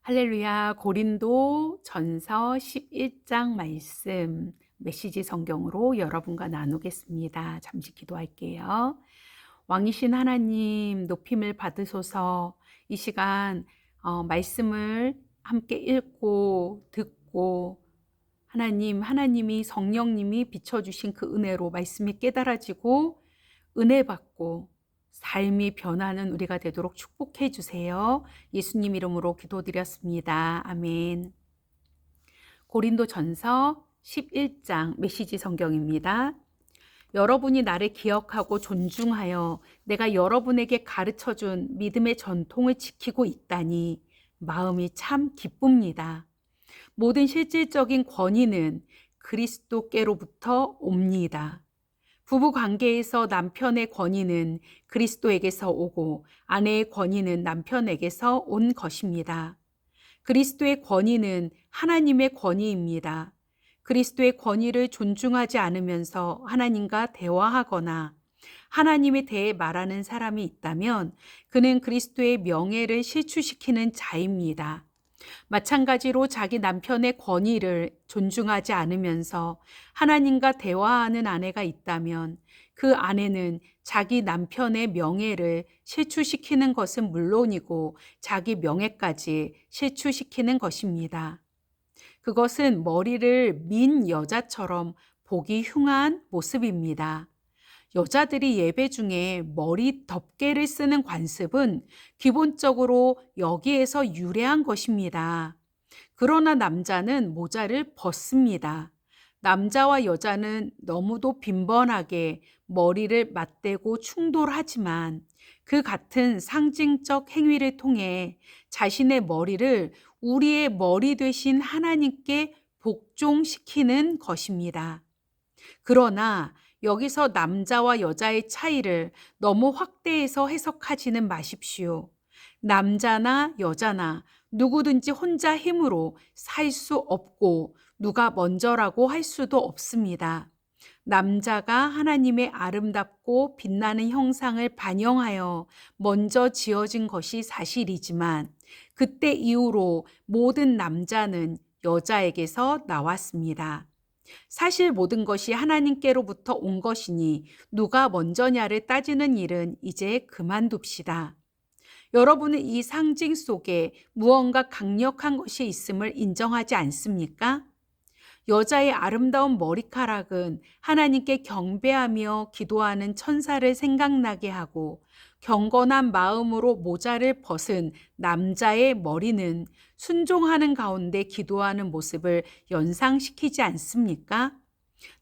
할렐루야. 고린도 전서 11장 말씀 메시지 성경으로 여러분과 나누겠습니다. 잠시 기도할게요. 왕이신 하나님 높임을 받으소서. 이 시간 말씀을 함께 읽고 듣고 하나님이 성령님이 비춰주신 그 은혜로 말씀이 깨달아지고 은혜 받고 삶이 변하는 우리가 되도록 축복해 주세요. 예수님 이름으로 기도드렸습니다. 아멘. 고린도 전서 11장 메시지 성경입니다. 여러분이 나를 기억하고 존중하여 내가 여러분에게 가르쳐준 믿음의 전통을 지키고 있다니 마음이 참 기쁩니다. 모든 실질적인 권위는 그리스도께로부터 옵니다. 부부 관계에서 남편의 권위는 그리스도에게서 오고 아내의 권위는 남편에게서 온 것입니다. 그리스도의 권위는 하나님의 권위입니다. 그리스도의 권위를 존중하지 않으면서 하나님과 대화하거나 하나님에 대해 말하는 사람이 있다면 그는 그리스도의 명예를 실추시키는 자입니다. 마찬가지로 자기 남편의 권위를 존중하지 않으면서 하나님과 대화하는 아내가 있다면 그 아내는 자기 남편의 명예를 실추시키는 것은 물론이고 자기 명예까지 실추시키는 것입니다. 그것은 머리를 민 여자처럼 보기 흉한 모습입니다. 여자들이 예배 중에 머리 덮개를 쓰는 관습은 기본적으로 여기에서 유래한 것입니다. 그러나 남자는 모자를 벗습니다. 남자와 여자는 너무도 빈번하게 머리를 맞대고 충돌하지만 그 같은 상징적 행위를 통해 자신의 머리를 우리의 머리 되신 하나님께 복종시키는 것입니다. 그러나 여기서 남자와 여자의 차이를 너무 확대해서 해석하지는 마십시오. 남자나 여자나 누구든지 혼자 힘으로 살 수 없고 누가 먼저라고 할 수도 없습니다. 남자가 하나님의 아름답고 빛나는 형상을 반영하여 먼저 지어진 것이 사실이지만 그때 이후로 모든 남자는 여자에게서 나왔습니다. 사실 모든 것이 하나님께로부터 온 것이니 누가 먼저냐를 따지는 일은 이제 그만둡시다. 여러분은 이 상징 속에 무언가 강력한 것이 있음을 인정하지 않습니까? 여자의 아름다운 머리카락은 하나님께 경배하며 기도하는 천사를 생각나게 하고 경건한 마음으로 모자를 벗은 남자의 머리는 순종하는 가운데 기도하는 모습을 연상시키지 않습니까?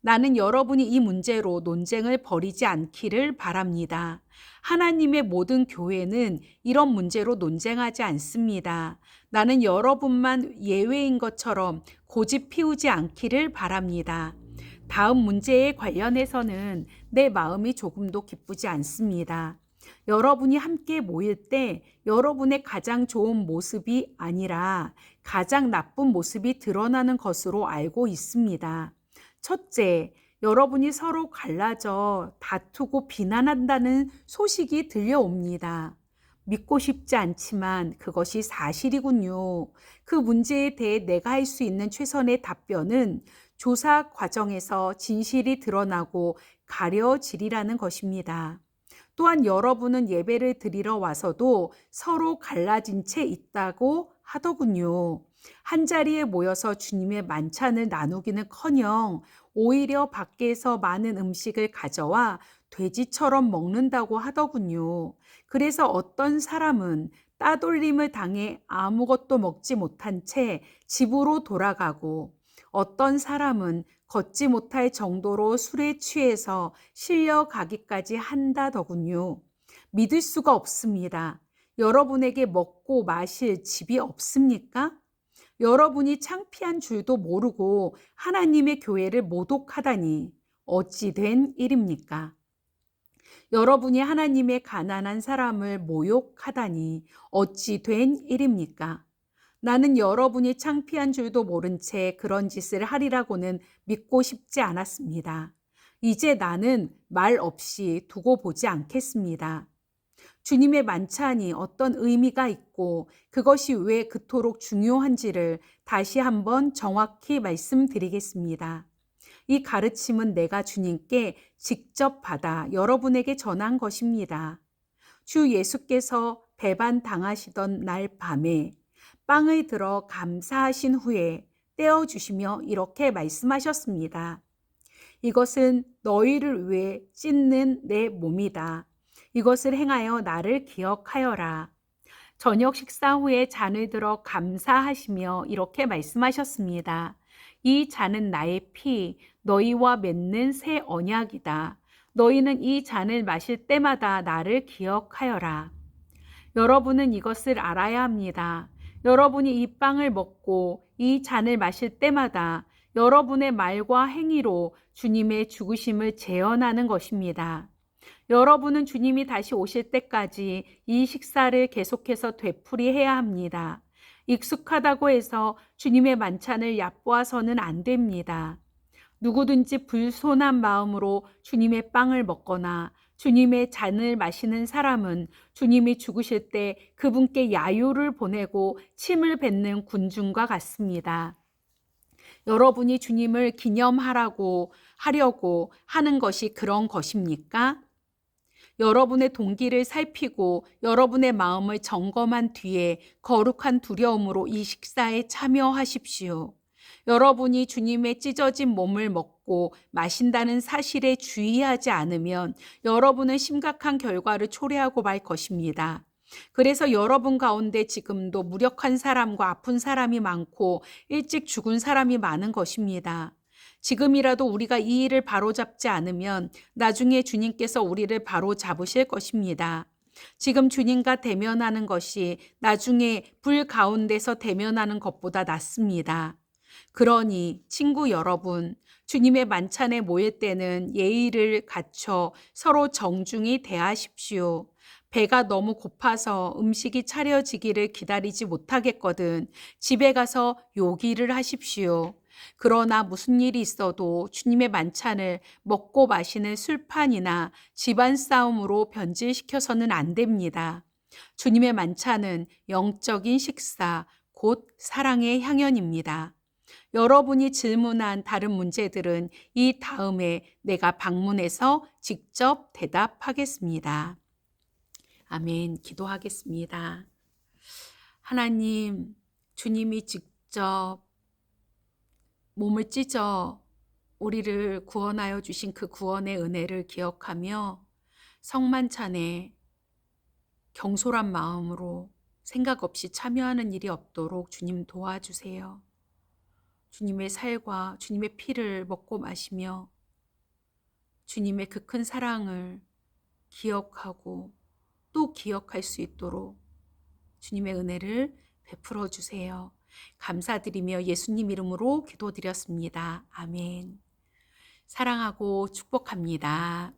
나는 여러분이 이 문제로 논쟁을 벌이지 않기를 바랍니다. 하나님의 모든 교회는 이런 문제로 논쟁하지 않습니다. 나는 여러분만 예외인 것처럼 고집 피우지 않기를 바랍니다. 다음 문제에 관련해서는 내 마음이 조금도 기쁘지 않습니다. 여러분이 함께 모일 때 여러분의 가장 좋은 모습이 아니라 가장 나쁜 모습이 드러나는 것으로 알고 있습니다. 첫째, 여러분이 서로 갈라져 다투고 비난한다는 소식이 들려옵니다. 믿고 싶지 않지만 그것이 사실이군요. 그 문제에 대해 내가 할 수 있는 최선의 답변은 조사 과정에서 진실이 드러나고 가려지리라는 것입니다. 또한 여러분은 예배를 드리러 와서도 서로 갈라진 채 있다고 하더군요. 한자리에 모여서 주님의 만찬을 나누기는커녕 오히려 밖에서 많은 음식을 가져와 돼지처럼 먹는다고 하더군요. 그래서 어떤 사람은 따돌림을 당해 아무것도 먹지 못한 채 집으로 돌아가고 어떤 사람은 걷지 못할 정도로 술에 취해서 실려가기까지 한다더군요. 믿을 수가 없습니다. 여러분에게 먹고 마실 집이 없습니까? 여러분이 창피한 줄도 모르고 하나님의 교회를 모독하다니 어찌 된 일입니까? 여러분이 하나님의 가난한 사람을 모욕하다니 어찌 된 일입니까? 나는 여러분이 창피한 줄도 모른 채 그런 짓을 하리라고는 믿고 싶지 않았습니다. 이제 나는 말 없이 두고 보지 않겠습니다. 주님의 만찬이 어떤 의미가 있고 그것이 왜 그토록 중요한지를 다시 한번 정확히 말씀드리겠습니다. 이 가르침은 내가 주님께 직접 받아 여러분에게 전한 것입니다. 주 예수께서 배반 당하시던 날 밤에 빵을 들어 감사하신 후에 떼어 주시며 이렇게 말씀하셨습니다. 이것은 너희를 위해 찢는 내 몸이다. 이것을 행하여 나를 기억하여라. 저녁 식사 후에 잔을 들어 감사하시며 이렇게 말씀하셨습니다. 이 잔은 나의 피, 너희와 맺는 새 언약이다. 너희는 이 잔을 마실 때마다 나를 기억하여라. 여러분은 이것을 알아야 합니다. 여러분이 이 빵을 먹고 이 잔을 마실 때마다 여러분의 말과 행위로 주님의 죽으심을 재현하는 것입니다. 여러분은 주님이 다시 오실 때까지 이 식사를 계속해서 되풀이해야 합니다. 익숙하다고 해서 주님의 만찬을 얕보아서는 안 됩니다. 누구든지 불손한 마음으로 주님의 빵을 먹거나 주님의 잔을 마시는 사람은 주님이 죽으실 때 그분께 야유를 보내고 침을 뱉는 군중과 같습니다. 여러분이 주님을 기념하려고 하는 것이 그런 것입니까? 여러분의 동기를 살피고 여러분의 마음을 점검한 뒤에 거룩한 두려움으로 이 식사에 참여하십시오. 여러분이 주님의 찢어진 몸을 먹고 마신다는 사실에 주의하지 않으면 여러분은 심각한 결과를 초래하고 말 것입니다. 그래서 여러분 가운데 지금도 무력한 사람과 아픈 사람이 많고 일찍 죽은 사람이 많은 것입니다. 지금이라도 우리가 이 일을 바로잡지 않으면 나중에 주님께서 우리를 바로잡으실 것입니다. 지금 주님과 대면하는 것이 나중에 불 가운데서 대면하는 것보다 낫습니다. 그러니 친구 여러분, 주님의 만찬에 모일 때는 예의를 갖춰 서로 정중히 대하십시오. 배가 너무 고파서 음식이 차려지기를 기다리지 못하겠거든 집에 가서 요기를 하십시오. 그러나 무슨 일이 있어도 주님의 만찬을 먹고 마시는 술판이나 집안 싸움으로 변질시켜서는 안 됩니다. 주님의 만찬은 영적인 식사, 곧 사랑의 향연입니다. 여러분이 질문한 다른 문제들은 이 다음에 내가 방문해서 직접 대답하겠습니다. 아멘. 기도하겠습니다. 하나님, 주님이 직접 몸을 찢어 우리를 구원하여 주신 그 구원의 은혜를 기억하며 성만찬에 경솔한 마음으로 생각 없이 참여하는 일이 없도록 주님 도와주세요. 주님의 살과 주님의 피를 먹고 마시며 주님의 그 큰 사랑을 기억하고 또 기억할 수 있도록 주님의 은혜를 베풀어 주세요. 감사드리며 예수님 이름으로 기도드렸습니다. 아멘. 사랑하고 축복합니다.